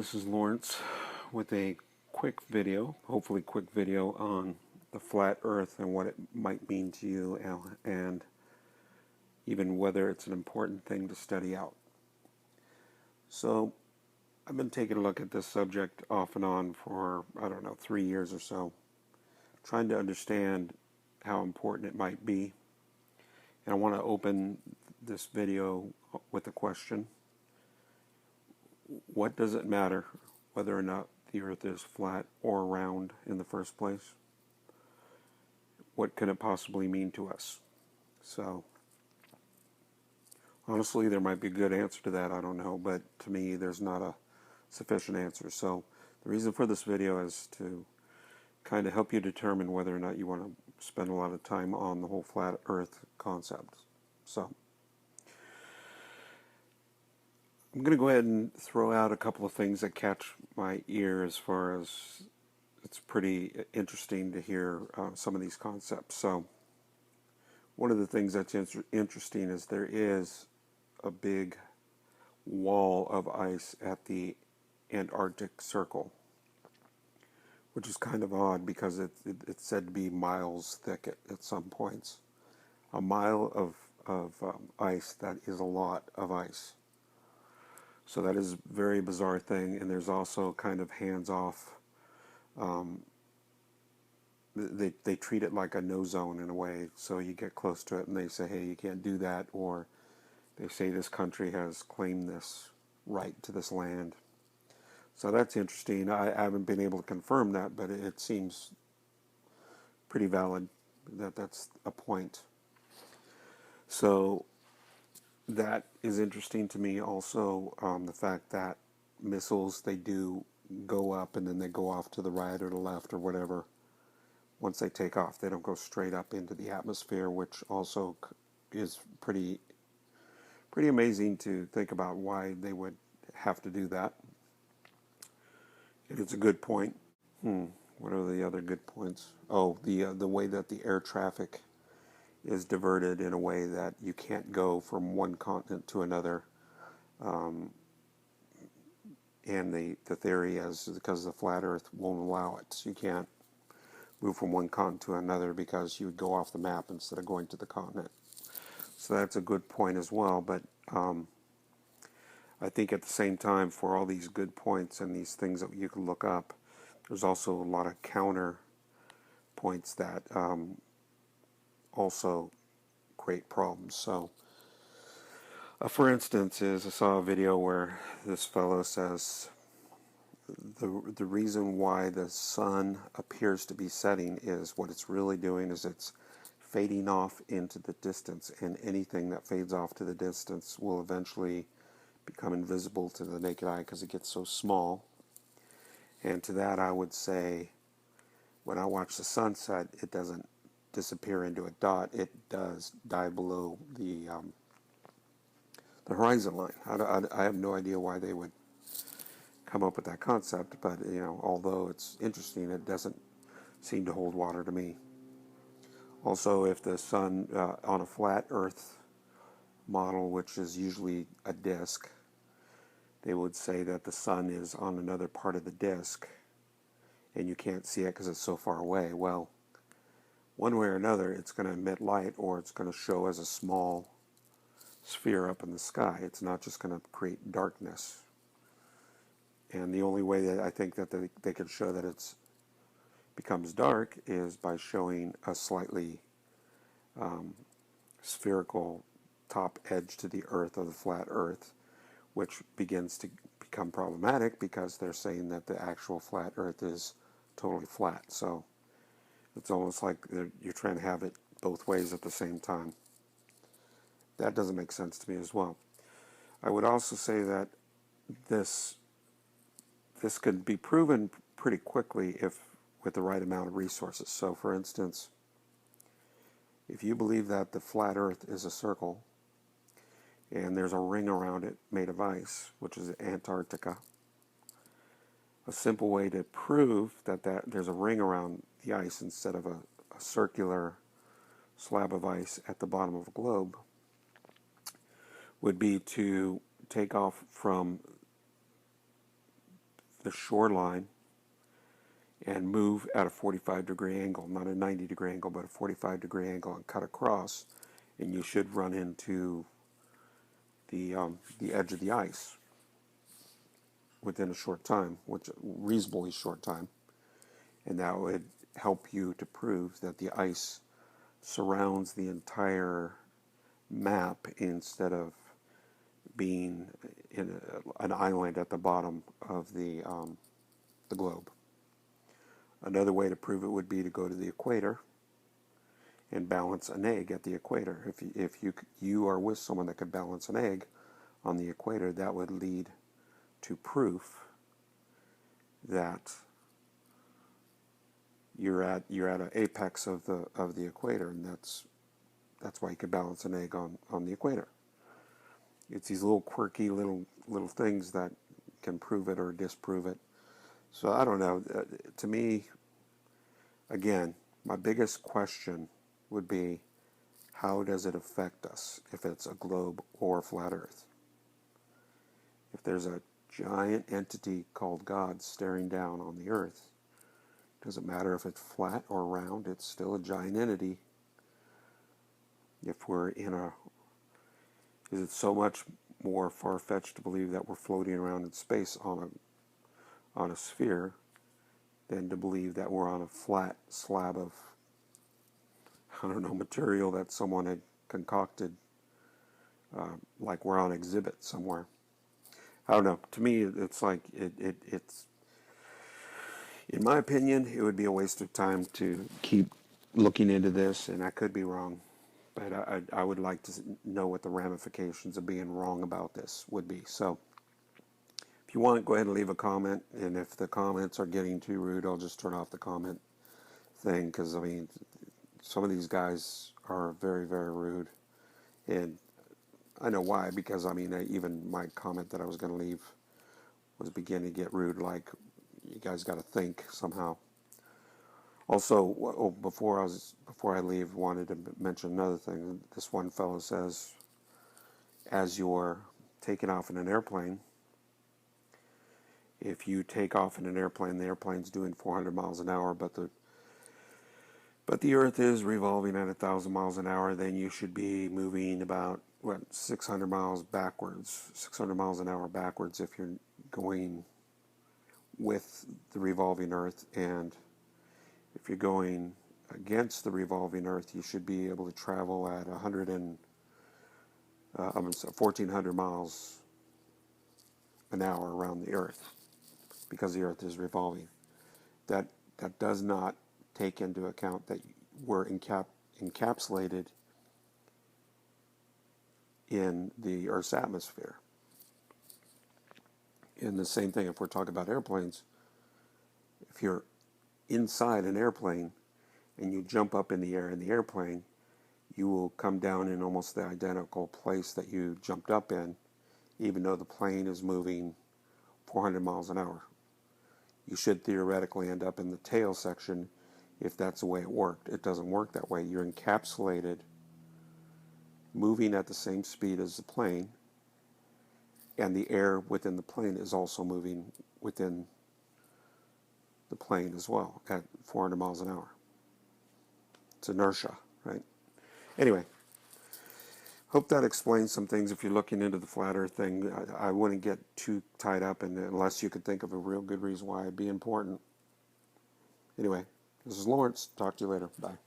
This is Lawrence with a quick video, hopefully quick video on the flat earth and what it might mean to you and even whether it's an important thing to study out. So I've been taking a look at this subject off and on for, I don't know, 3 years or so, trying to understand how important it might be. And I want to open this video with a question. What does it matter whether or not the earth is flat or round in the first place? What can it possibly mean to us? So, honestly, there might be a good answer to that, I don't know, but to me there's not a sufficient answer. So, the reason for this video is to kind of help you determine whether or not you want to spend a lot of time on the whole flat earth concept. So, I'm going to go ahead and throw out a couple of things that catch my ear as far as it's pretty interesting to hear some of these concepts. So one of the things that's interesting is there is a big wall of ice at the Antarctic Circle, which is kind of odd because it's said to be miles thick at some points. A mile of ice, that is a lot of ice. So that is a very bizarre thing, and there's also kind of hands-off. They treat it like a no zone in a way, so you get close to it and they say, hey, you can't do that, or they say this country has claimed this right to this land. So that's interesting. I haven't been able to confirm that, but it seems pretty valid that that's a point. So that is interesting to me also, the fact that missiles, they do go up and then they go off to the right or the left or whatever. Once they take off, they don't go straight up into the atmosphere, which also is pretty amazing to think about why they would have to do that. It's a good point. What are the other good points? Oh, the way that the air traffic is diverted in a way that you can't go from one continent to another. And the theory is because the flat earth won't allow it. So you can't move from one continent to another because you would go off the map instead of going to the continent. So that's a good point as well. But I think at the same time, for all these good points and these things that you can look up, there's also a lot of counter points that also create problems. So, for instance, I saw a video where this fellow says the reason why the sun appears to be setting is what it's really doing is it's fading off into the distance, and anything that fades off to the distance will eventually become invisible to the naked eye because it gets so small. And to that I would say, when I watch the sunset, it doesn't disappear into a dot. It does dive below the horizon line. I have no idea why they would come up with that concept, but although it's interesting, it doesn't seem to hold water to me. Also, if the sun on a flat Earth model, which is usually a disk, they would say that the sun is on another part of the disk and you can't see it because it's so far away. Well, one way or another, it's going to emit light, or it's going to show as a small sphere up in the sky. It's not just going to create darkness. And the only way that I think that they could show that it becomes dark is by showing a slightly spherical top edge to the Earth, of the flat Earth, which begins to become problematic because they're saying that the actual flat Earth is totally flat. So it's almost like you're trying to have it both ways at the same time. That doesn't make sense to me as well. I would also say that this could be proven pretty quickly if with the right amount of resources. So for instance, if you believe that the flat Earth is a circle and there's a ring around it made of ice, which is Antarctica, a simple way to prove that there's a ring around the ice instead of a circular slab of ice at the bottom of a globe would be to take off from the shoreline and move at a 45-degree angle, not a 90-degree angle, but a 45-degree angle, and cut across, and you should run into the edge of the ice within a short time, which reasonably short time, and that would help you to prove that the ice surrounds the entire map instead of being in an island at the bottom of the globe. Another way to prove it would be to go to the equator and balance an egg at the equator. If you are with someone that could balance an egg on the equator, that would lead to proof that you're at an apex of the equator, and that's why you could balance an egg on the equator. It's these little quirky little things that can prove it or disprove it. So I don't know. To me, again, my biggest question would be, how does it affect us if it's a globe or flat Earth? If there's a giant entity called God staring down on the Earth, doesn't matter if it's flat or round, it's still a giant entity. If we're is it so much more far-fetched to believe that we're floating around in space on a sphere than to believe that we're on a flat slab of, I don't know, material that someone had concocted, like we're on exhibit somewhere. I don't know. To me, it's like it's. In my opinion, it would be a waste of time to keep looking into this, and I could be wrong, but I would like to know what the ramifications of being wrong about this would be. So, if you want, go ahead and leave a comment, and if the comments are getting too rude, I'll just turn off the comment thing, because, I mean, some of these guys are very, very rude, and I know why, because, I mean, even my comment that I was going to leave was beginning to get rude, like, you guys got to think somehow. Also, before I leave, wanted to mention another thing. This one fellow says, as you're taking off in an airplane, if you take off in an airplane, the airplane's doing 400 miles an hour, but the Earth is revolving at 1,000 miles an hour, then you should be moving about 600 miles backwards, 600 miles an hour backwards if you're going with the revolving Earth, and if you're going against the revolving Earth, you should be able to travel at 1,400 miles an hour around the Earth, because the Earth is revolving. That does not take into account that we're encapsulated in the Earth's atmosphere. And the same thing if we're talking about airplanes. If you're inside an airplane and you jump up in the air in the airplane, you will come down in almost the identical place that you jumped up in, even though the plane is moving 400 miles an hour. You should theoretically end up in the tail section if that's the way it worked. It doesn't work that way. You're encapsulated, moving at the same speed as the plane, and the air within the plane is also moving within the plane as well at 400 miles an hour. It's inertia, right? Anyway, hope that explains some things. If you're looking into the flat Earth thing, I wouldn't get too tied up in it unless you could think of a real good reason why it'd be important. Anyway, this is Lawrence. Talk to you later. Bye.